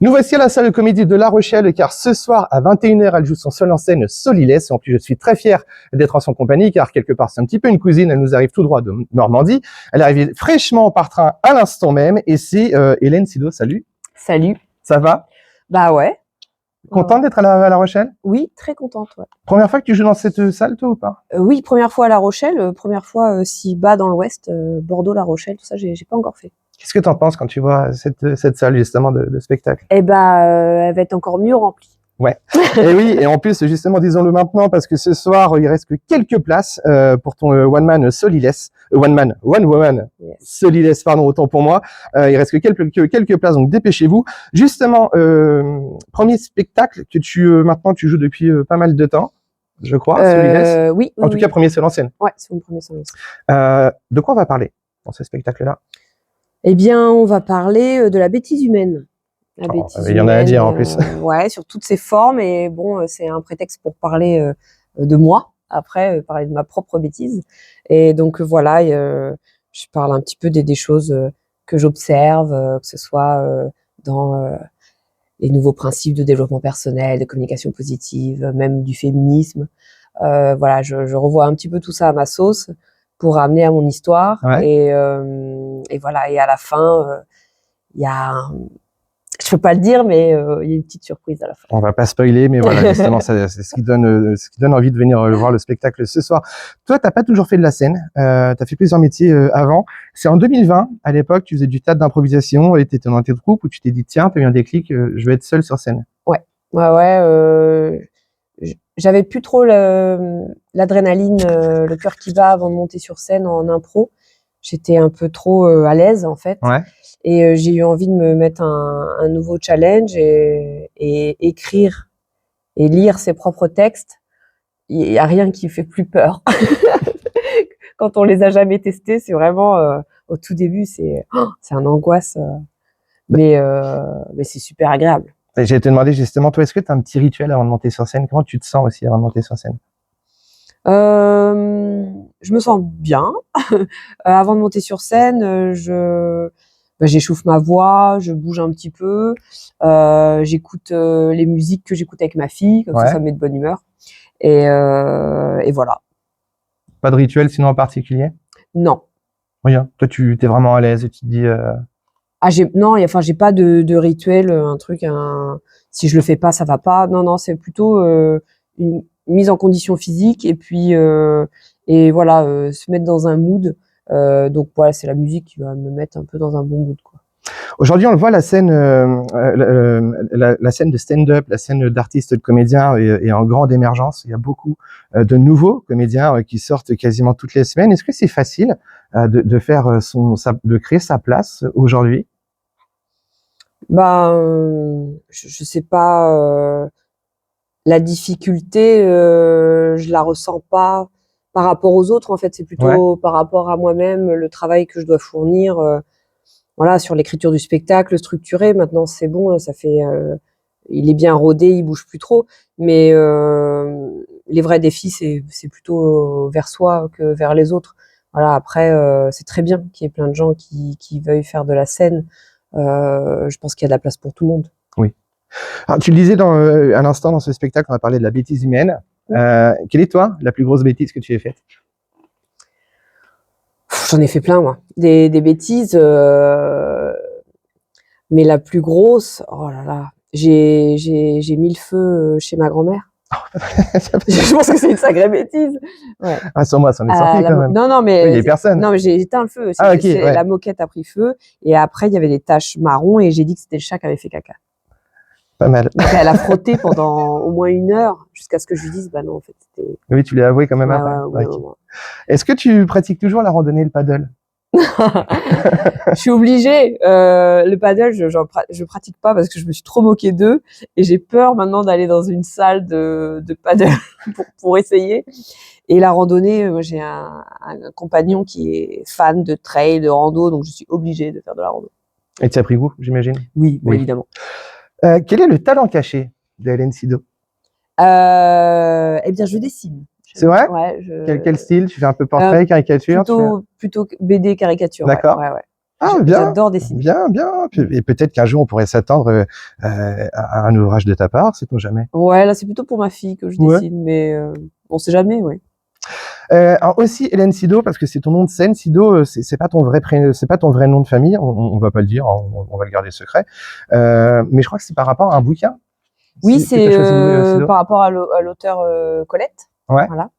Nous voici à la salle de comédie de La Rochelle, car ce soir à 21h, elle joue son seul en scène Solilès. En plus, je suis très fier d'être en son compagnie, car quelque part, c'est un petit peu une cousine. Elle nous arrive tout droit de Normandie. Elle est arrivée fraîchement par train à l'instant même, et c'est Hélène Sido. Salut. Salut. Ça va? Bah ouais. Contente d'être à La Rochelle? Oui, très contente, ouais. Première fois que tu joues dans cette salle, toi, ou pas? Oui, première fois à La Rochelle, première fois si bas dans l'Ouest, Bordeaux, La Rochelle, tout ça, j'ai pas encore fait. Qu'est-ce que t'en penses quand tu vois cette salle, justement, de spectacle? Eh ben, elle va être encore mieux remplie. Ouais. Et oui, et en plus, justement, disons-le maintenant, parce que ce soir, il reste que quelques places pour ton one man Solilès, one woman Yes. Solilès, pardon, autant pour moi. Il reste que quelques places, donc dépêchez-vous. Justement, premier spectacle que maintenant tu joues depuis pas mal de temps, je crois, Solilès. Oui. En tout cas, premier seul en scène. Ouais, c'est mon premier seul en scène. De quoi on va parler dans ce spectacle-là? Eh bien, on va parler de la bêtise humaine. La bêtise il y en a à dire en plus. Ouais, sur toutes ses formes. Et bon, c'est un prétexte pour parler de moi. Après, parler de ma propre bêtise. Et donc voilà, je parle un petit peu des choses que j'observe, que ce soit dans les nouveaux principes de développement personnel, de communication positive, même du féminisme. Voilà, je revois un petit peu tout ça à ma sauce pour ramener à mon histoire. Ouais. Et voilà, et à la fin, il y a je peux pas le dire, mais il y a une petite surprise à la fin. On va pas spoiler, mais voilà, justement, c'est ce qui donne envie de venir voir le spectacle ce soir. Toi, t'as pas toujours fait de la scène, t'as fait plusieurs métiers avant. C'est en 2020, à l'époque, tu faisais du théâtre d'improvisation et t'étais dans tes troupes où tu t'es dit, tiens, t'as eu un déclic, je vais être seule sur scène. Ouais. J'avais plus trop l'adrénaline, le cœur qui bat avant de monter sur scène en impro. J'étais un peu trop à l'aise, en fait. Ouais. Et j'ai eu envie de me mettre un nouveau challenge et écrire et lire ses propres textes. Il y a rien qui fait plus peur. Quand on les a jamais testés, c'est vraiment au tout début, c'est un angoisse, mais c'est super agréable. J'ai te demandé justement, toi, est-ce que t'as un petit rituel avant de monter sur scène? Comment tu te sens aussi avant de monter sur scène? Je me sens bien. Avant de monter sur scène, j'échauffe ma voix, je bouge un petit peu, j'écoute les musiques que j'écoute avec ma fille, comme ça me met de bonne humeur. Et voilà. Pas de rituel sinon en particulier? Non. Rien. Toi, tu t'es vraiment à l'aise et tu te dis. J'ai pas de rituel, un truc, si je le fais pas, ça va pas. Non, c'est plutôt une mise en condition physique et puis se mettre dans un mood. Donc voilà, c'est la musique qui va me mettre un peu dans un bon mood, quoi. Aujourd'hui, on le voit, la scène de stand-up, la scène d'artistes, de comédiens est en grande émergence. Il y a beaucoup de nouveaux comédiens qui sortent quasiment toutes les semaines. Est-ce que c'est facile de faire de créer sa place aujourd'hui? Je sais pas. La difficulté, je la ressens pas par rapport aux autres. En fait, c'est plutôt par rapport à moi-même, le travail que je dois fournir. Voilà, sur l'écriture du spectacle, structuré. Maintenant, c'est bon, ça fait, il est bien rodé, il bouge plus trop. Mais les vrais défis, c'est plutôt vers soi que vers les autres. Voilà. Après, c'est très bien qu'il y ait plein de gens qui veuillent faire de la scène. Je pense qu'il y a de la place pour tout le monde. Oui. Alors, tu le disais à l'instant dans ce spectacle, on a parlé de la bêtise humaine. Quelle est, toi, la plus grosse bêtise que tu aies faite? J'en ai fait plein, moi. Des bêtises, mais la plus grosse, oh là là, j'ai mis le feu chez ma grand-mère. Je pense que c'est une sacrée bêtise. Ouais. Ah, sur moi, ça en est sorti quand même. Non, mais il y a personne. Non, mais j'ai éteint le feu. La moquette a pris feu et après il y avait des taches marron et j'ai dit que c'était le chat qui avait fait caca. Pas mal. Donc elle a frotté pendant au moins 1 heure jusqu'à ce que je lui dise non, en fait c'était. Oui, tu l'as avoué quand même après. Ouais. Est-ce que tu pratiques toujours la randonnée et le paddle? Je suis obligée. Le paddle, je pratique pas parce que je me suis trop moquée d'eux et j'ai peur maintenant d'aller dans une salle de paddle pour essayer. Et la randonnée, moi j'ai un compagnon qui est fan de trail, de rando, donc je suis obligée de faire de la rando. Et tu as pris goût, j'imagine? Oui, évidemment. Quel est le talent caché de Hélène Sido? Eh bien, je dessine. C'est vrai? Ouais. Quel style? Tu fais un peu portrait, caricature? Plutôt BD caricature. D'accord. Ouais. Ah, bien. J'adore dessiner. Bien, bien. Et peut-être qu'un jour, on pourrait s'attendre à un ouvrage de ta part, sait-on jamais. Ouais, là, c'est plutôt pour ma fille que je Ouais. dessine, mais on sait jamais, ouais. Alors aussi, Hélène Sido, parce que c'est ton nom de scène. Sido, c'est pas ton vrai prénom, c'est pas ton vrai nom de famille. On va pas le dire, on va le garder secret. Mais je crois que c'est par rapport à un bouquin. Oui, que t'as choisi Sido. par rapport à l'auteur Colette. Ouais. Voilà.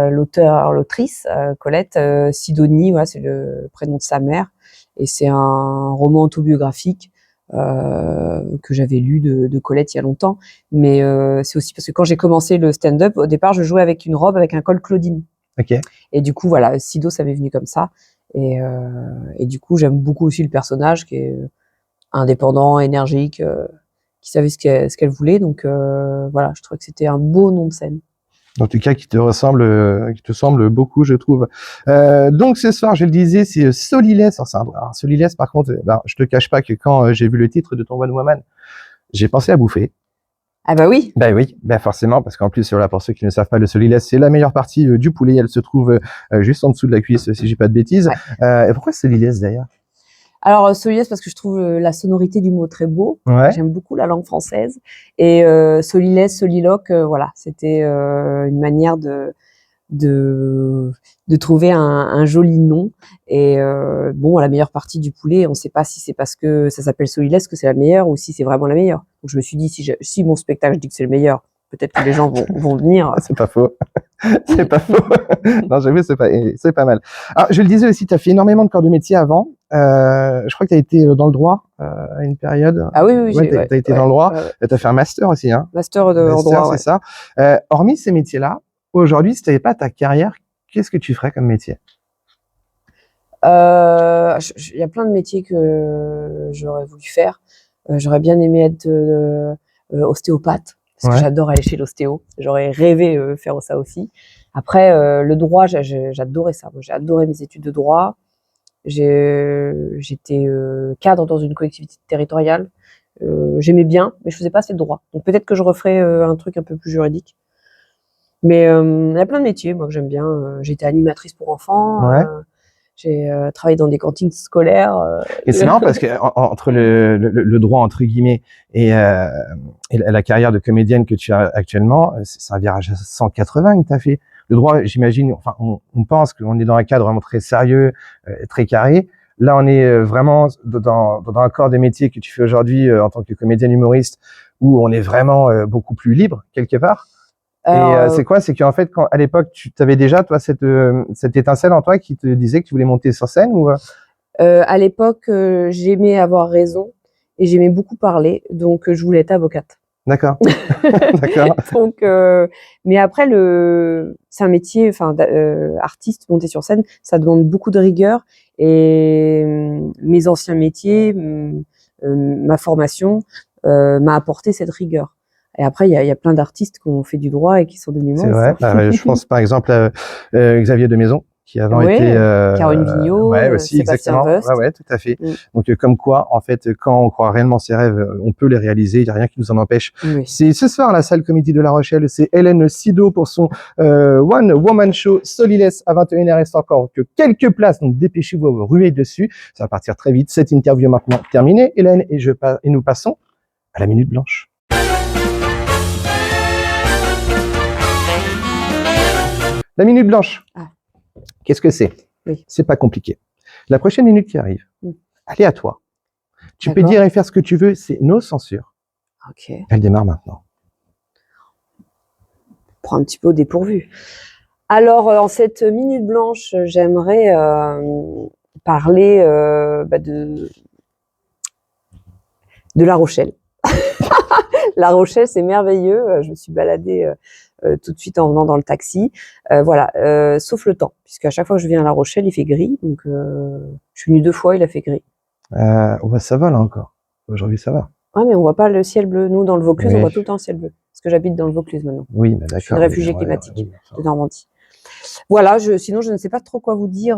L'autrice Colette Sidonie, voilà, c'est le prénom de sa mère, et c'est un roman autobiographique que j'avais lu de Colette il y a longtemps. Mais c'est aussi parce que quand j'ai commencé le stand-up, au départ, je jouais avec une robe avec un col Claudine. Ok. Et du coup, voilà, Sido, ça m'est venu comme ça. Et du coup, j'aime beaucoup aussi le personnage qui est indépendant, énergique, qui savait ce qu'elle voulait. Donc voilà, je trouvais que c'était un beau nom de scène. En tout cas, qui te semble beaucoup, je trouve. Donc ce soir, je le disais, c'est Solilès. Alors, Solilès, par contre, je te cache pas que quand j'ai vu le titre de ton One Woman, j'ai pensé à bouffer. Ah bah oui. Ben oui, ben forcément, parce qu'en plus, voilà, pour ceux qui ne savent pas, le solilès, c'est la meilleure partie du poulet. Elle se trouve juste en dessous de la cuisse, si j'ai pas de bêtises. Ouais. Et pourquoi solilès d'ailleurs? Alors solilès parce que je trouve la sonorité du mot très beau. Ouais. J'aime beaucoup la langue française. Et solilès, soliloque, voilà, c'était une manière de trouver un joli nom. Et bon, la meilleure partie du poulet, on ne sait pas si c'est parce que ça s'appelle solilès que c'est la meilleure ou si c'est vraiment la meilleure. Donc je me suis dit, si mon spectacle, je dis que c'est le meilleur, peut-être que les gens vont venir. C'est pas faux. C'est pas faux. Non, j'avoue, c'est pas mal. Alors, je le disais aussi, tu as fait énormément de corps de métier avant. Je crois que tu as été dans le droit à une période. Ah oui, ouais, tu as été dans le droit. Tu as fait un master aussi. Hein. Master en droit, c'est ça. Hormis ces métiers-là, aujourd'hui, si tu n'avais pas ta carrière, qu'est-ce que tu ferais comme métier? Il y a plein de métiers que j'aurais voulu faire. J'aurais bien aimé être ostéopathe, parce que j'adore aller chez l'ostéo. J'aurais rêvé faire ça aussi. Après, le droit, j'adorais ça. Moi, j'ai adoré mes études de droit. J'étais cadre dans une collectivité territoriale. J'aimais bien, mais je faisais pas assez de droit. Donc peut-être que je referais un truc un peu plus juridique. Mais il y a plein de métiers, moi, que j'aime bien. J'étais animatrice pour enfants. Ouais. J'ai travaillé dans des cantines scolaires. Et c'est marrant parce que entre le droit entre guillemets et la carrière de comédienne que tu as actuellement, c'est un virage à 180 que tu as fait. Le droit, j'imagine, enfin, on pense qu'on est dans un cadre vraiment très sérieux, très carré. Là, on est vraiment dans un corps de métier que tu fais aujourd'hui en tant que comédienne humoriste, où on est vraiment beaucoup plus libre quelque part. Et c'est quoi? C'est qu'en fait, à l'époque, tu avais déjà, toi, cette étincelle en toi qui te disait que tu voulais monter sur scène ou à l'époque, j'aimais avoir raison et j'aimais beaucoup parler, donc je voulais être avocate. D'accord. D'accord. Donc, mais après, c'est un métier, enfin, artiste, monter sur scène, ça demande beaucoup de rigueur. Et mes anciens métiers, ma formation, m'a apporté cette rigueur. Et après, il y a plein d'artistes qui ont fait du droit et qui sont devenus C'est monstres. vrai. Je pense par exemple à Xavier de Maison, qui avant été Caroline Vigneault, ouais, aussi, Sébastien exactement. Vost. Ouais, tout à fait. Donc comme quoi, en fait, quand on croit réellement ses rêves, on peut les réaliser. Il n'y a rien qui nous en empêche. Oui. C'est ce soir à la salle Comédie de La Rochelle. C'est Hélène Sido pour son One Woman Show Solilès à 21h. Il reste encore que quelques places, donc dépêchez-vous à vous ruer dessus. Ça va partir très vite. Cette interview est maintenant terminée, Hélène, et nous passons à la Minute Blanche. La Minute Blanche. Ah. Qu'est-ce que c'est? Oui. C'est pas compliqué. La prochaine minute qui arrive, elle est à toi. Tu peux dire et faire ce que tu veux, c'est no censure. Ok. Elle démarre maintenant. Prends un petit peu au dépourvu. Alors, en cette minute blanche, j'aimerais parler de La Rochelle. La Rochelle, c'est merveilleux. Je me suis baladée tout de suite en venant dans le taxi. Voilà, sauf le temps, puisque à chaque fois que je viens à La Rochelle, il fait gris. Donc, je suis venue 2 fois, il a fait gris. Ouais, ça va là encore. Aujourd'hui, ça va. Ouais, mais on voit pas le ciel bleu. Nous, dans le Vaucluse, on voit tout le temps le ciel bleu. Parce que j'habite dans le Vaucluse maintenant. Oui, mais d'accord. Je suis une réfugiée climatique de Normandie. Voilà, sinon, je ne sais pas trop quoi vous dire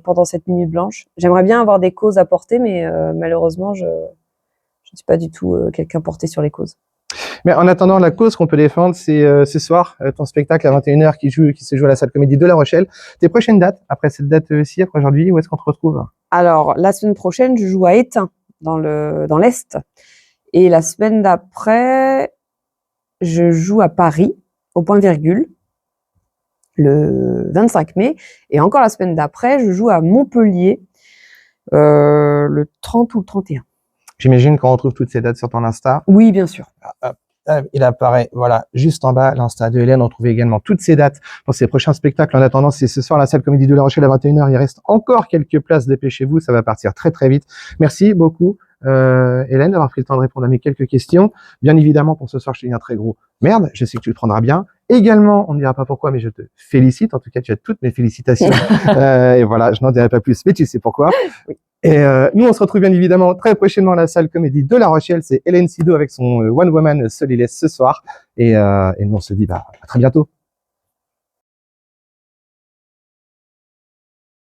pendant cette minute blanche. J'aimerais bien avoir des causes à porter, mais malheureusement, je ne suis pas du tout quelqu'un porté sur les causes. Mais en attendant, la cause qu'on peut défendre, c'est ce soir, ton spectacle à 21h qui se joue à la salle Comédie de La Rochelle. Tes prochaines dates, après cette date-ci, après aujourd'hui, où est-ce qu'on te retrouve? Alors, la semaine prochaine, je joue à Étain, dans l'Est. Et la semaine d'après, je joue à Paris, au Point Virgule, le 25 mai. Et encore la semaine d'après, je joue à Montpellier, le 30 ou le 31. J'imagine qu'on retrouve toutes ces dates sur ton Insta. Oui, bien sûr. Il apparaît, voilà, juste en bas, l'Insta de Hélène. On trouve également toutes ces dates pour ses prochains spectacles. En attendant, c'est ce soir à la salle Comédie de La Rochelle à 21h. Il reste encore quelques places. Dépêchez-vous, ça va partir très très vite. Merci beaucoup, Hélène, d'avoir pris le temps de répondre à mes quelques questions. Bien évidemment, pour ce soir, je te dis un très gros merde. Je sais que tu le prendras bien. Également, on ne dira pas pourquoi, mais je te félicite. En tout cas, tu as toutes mes félicitations. Et voilà, je n'en dirai pas plus, mais tu sais pourquoi. Oui. Et nous, on se retrouve bien évidemment très prochainement à la salle Comédie de La Rochelle. C'est Hélène Sido avec son One Woman Solilès ce soir. Et nous, on se dit à très bientôt.